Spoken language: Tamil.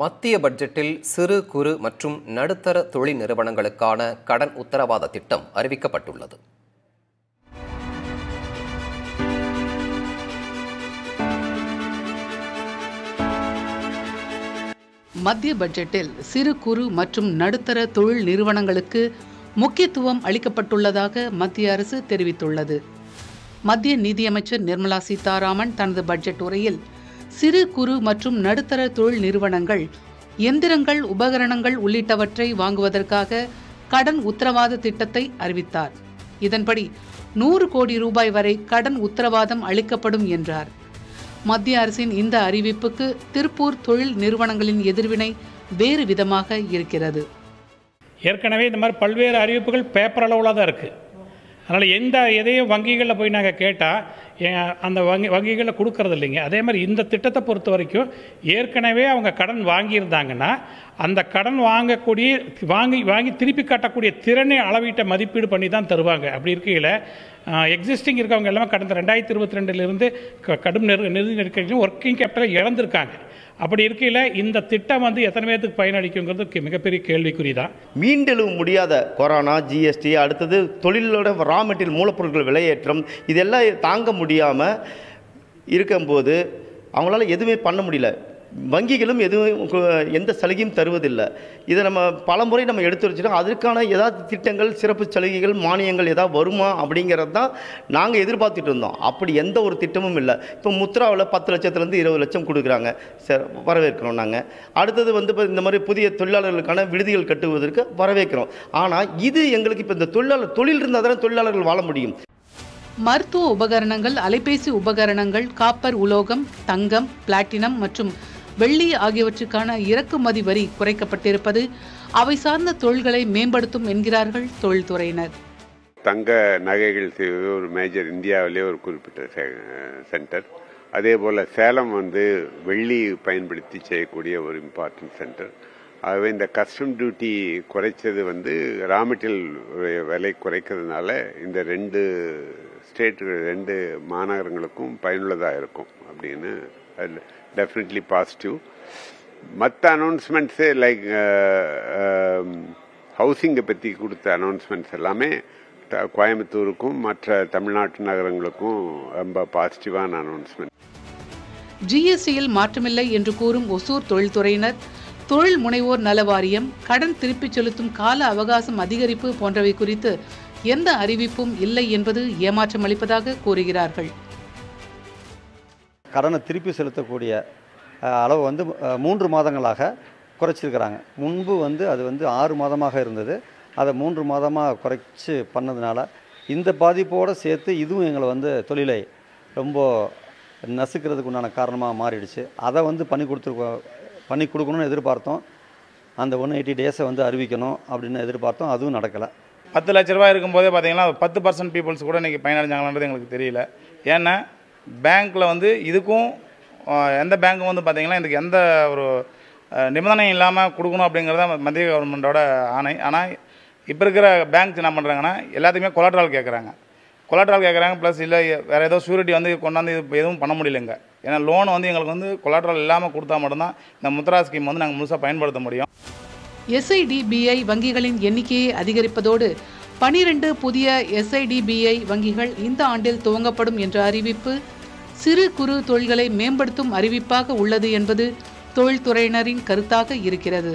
மத்திய பட்ஜெட்டில் சிறு குறு மற்றும் நடுத்தர தொழில் நிறுவனங்களுக்கான கடன் உத்தரவாத திட்டம் அறிவிக்கப்பட்டுள்ளது. மத்திய பட்ஜெட்டில் சிறு குறு மற்றும் நடுத்தர தொழில் நிறுவனங்களுக்கு முக்கியத்துவம் அளிக்கப்பட்டுள்ளதாக மத்திய அரசு தெரிவித்துள்ளது. மத்திய நிதியமைச்சர் நிர்மலா சீதாராமன் தனது பட்ஜெட் உரையில் சிறு குறு மற்றும் நடுத்தர தொழில் நிறுவனங்கள் எந்திரங்கள், உபகரணங்கள் உள்ளிட்டவற்றை வாங்குவதற்காக கடன் உத்தரவாத திட்டத்தை அறிவித்தார். இதன்படி 100 கோடி ரூபாய் வரை கடன் உத்தரவாதம் அளிக்கப்படும் என்றார். மத்திய அரசின் இந்த அறிவிப்புக்கு திருப்பூர் தொழில் நிறுவனங்களின் எதிர்வினை வேறு விதமாக இருக்கிறது. ஏற்கனவே இந்த மாதிரி பல்வேறு அறிவிப்புகள் பேப்பர் அளவில் தான் இருக்குது. அதனால் எதையும் வங்கிகளில் போய் நாங்கள் கேட்டால் அந்த வங்கிகளில் கொடுக்கறது இல்லைங்க. அதே மாதிரி இந்த திட்டத்தை பொறுத்த வரைக்கும் ஏற்கனவே அவங்க கடன் வாங்கியிருந்தாங்கன்னா அந்த கடன் வாங்கி திருப்பி கட்டக்கூடிய திறனை அளவீட்டை மதிப்பீடு பண்ணி தான் தருவாங்க. அப்படி இருக்கையில் எக்ஸிஸ்டிங் இருக்கவங்க எல்லாமே கடந்த 2022 கடும் நிதி நெருக்கடியும் ஒர்க்கிங் கேபிட்டலை இழந்திருக்காங்க. அப்படி இருக்கையில் இந்த திட்டம் எத்தனை பேருக்கு பயனளிக்குங்கிறது மிகப்பெரிய கேள்விக்குறி தான். மீண்டெழுவ முடியாத கொரோனா, ஜிஎஸ்டி, அடுத்தது தொழிலோட ரா மெட்டீரியல் மூலப்பொருட்கள் விலையேற்றம், இதெல்லாம் தாங்க முடியாமல் இருக்கும்போது அவங்களால எதுவுமே பண்ண முடியல. வங்கிகளும் எந்த சலுகையும் தருவதில்லை. இதை நம்ம பல முறை நம்ம எடுத்து வச்சுட்டோம். அதற்கான ஏதாவது திட்டங்கள், சிறப்பு சலுகைகள், மானியங்கள் ஏதாவது வருமா அப்படிங்கிறது தான் நாங்கள் எதிர்பார்த்துட்டு இருந்தோம். அப்படி எந்த ஒரு திட்டமும் இல்லை. இப்போ முத்ராவில் 10 லட்சத்துலேருந்து 20 லட்சம் கொடுக்குறாங்க. சார், வரவேற்கிறோம். நாங்கள் அடுத்தது இப்போ இந்த மாதிரி புதிய தொழிலாளர்களுக்கான விடுதிகள் கட்டுவதற்கு வரவேற்கிறோம். ஆனால் இது எங்களுக்கு இப்போ இந்த தொழில் இருந்தால் தானே தொழிலாளர்கள் வாழ முடியும். மருத்துவ உபகரணங்கள், அலைபேசி உபகரணங்கள், காப்பர், உலோகம், தங்கம், பிளாட்டினம் மற்றும் வெள்ளி ஆகியவற்றுக்கான இறக்குமதி வரி குறைக்கப்பட்டிருப்பது அவை சார்ந்த தொழில்களை மேம்படுத்தும் என்கிறார்கள் தொழில்துறையினர். தங்க நகைகள் செய்வது ஒரு மேஜர், இந்தியாவிலே ஒரு குறிப்பிட்ட சென்டர். அதே போல் சேலம் வெள்ளி பயன்படுத்தி செய்யக்கூடிய ஒரு இம்பார்ட்டன்ட் சென்டர். ஆகவே இந்த கஸ்டம் டியூட்டி குறைச்சது ரா மெட்டீரியல் விலை குறைக்கிறதுனால இந்த 2 ஸ்டேட்டுகள், 2 மாநகரங்களுக்கும் பயனுள்ளதாக இருக்கும் அப்படின்னு டெஃபினெட்லி பாசிட்டிவ். மற்ற அனௌன்ஸ்மெண்ட்ஸு லைக் ஹவுசிங்கை பற்றி கொடுத்த அனௌன்ஸ்மெண்ட்ஸ் எல்லாமே கோயம்புத்தூருக்கும் மற்ற தமிழ்நாட்டு நகரங்களுக்கும் ரொம்ப பாசிட்டிவான அனௌன்ஸ்மெண்ட். ஜிஎஸ்டியில் மாற்றமில்லை என்று கூறும் ஒசூர் தொழில்துறையினர் தொழில் முனைவோர் நல வாரியம், கடன் திருப்பிச் செலுத்தும் கால அவகாசம் அதிகரிப்பு போன்றவை குறித்து எந்த அறிவிப்பும் இல்லை என்பது ஏமாற்றம் அளிப்பதாக கூறுகிறார்கள். கடனை திருப்பி செலுத்தக்கூடிய அளவு 3 மாதங்களாக குறைச்சிருக்கிறாங்க. முன்பு அது 6 மாதமாக இருந்தது. அதை 3 மாதமாக குறைச்சி பண்ணதுனால இந்த பாதிப்போடு சேர்த்து இதுவும் எங்களை தொழிலை ரொம்ப நசுக்கிறதுக்கு உண்டான காரணமாக மாறிடுச்சு. அதை பண்ணி கொடுக்கணும்னு எதிர்பார்த்தோம். அந்த 180 டேஸை அறிவிக்கணும் அப்படின்னு எதிர்பார்த்தோம். அதுவும் நடக்கலை. 10 லட்ச ரூபாய் இருக்கும்போதே பார்த்தீங்கன்னா 10% பீப்புள்ஸ் கூட இன்றைக்கி பயனடைஞ்சாங்கன்றது எங்களுக்கு தெரியல. ஏன்னா பேங்க்கில் இதுக்கும் எந்த பேங்க்கும் பார்த்தீங்கன்னா இதுக்கு எந்த ஒரு நிபந்தனை இல்லாமல் கொடுக்கணும் அப்படிங்கிறத மத்திய கவர்மெண்ட்டோட ஆணை. ஆனால் இப்போ இருக்கிற பேங்க்ஸ் என்ன பண்ணுறாங்கன்னா எல்லாத்துக்குமே கொலாட்ரால் கேட்குறாங்க. ப்ளஸ் இல்லை வேறு ஏதோ ஷூரிட்டி கொண்டாந்து இப்போ எதுவும் பண்ண முடியலைங்க. ஏன்னா லோன் எங்களுக்கு கொலாட்ரால் இல்லாமல் கொடுத்தா மட்டும்தான் இந்த முத்ரா ஸ்கீம் நாங்கள் முழுசாக பயன்படுத்த முடியும். SIDBI வங்கிகளின் எண்ணிக்கையை அதிகரிப்பதோடு 12 புதிய SIDBI வங்கிகள் இந்த ஆண்டில் துவங்கப்படும் என்ற அறிவிப்பு சிறு குறு தொழில்களை மேம்படுத்தும் அறிவிப்பாக உள்ளது என்பது தொழில்துறையினரின் கருத்தாக இருக்கிறது.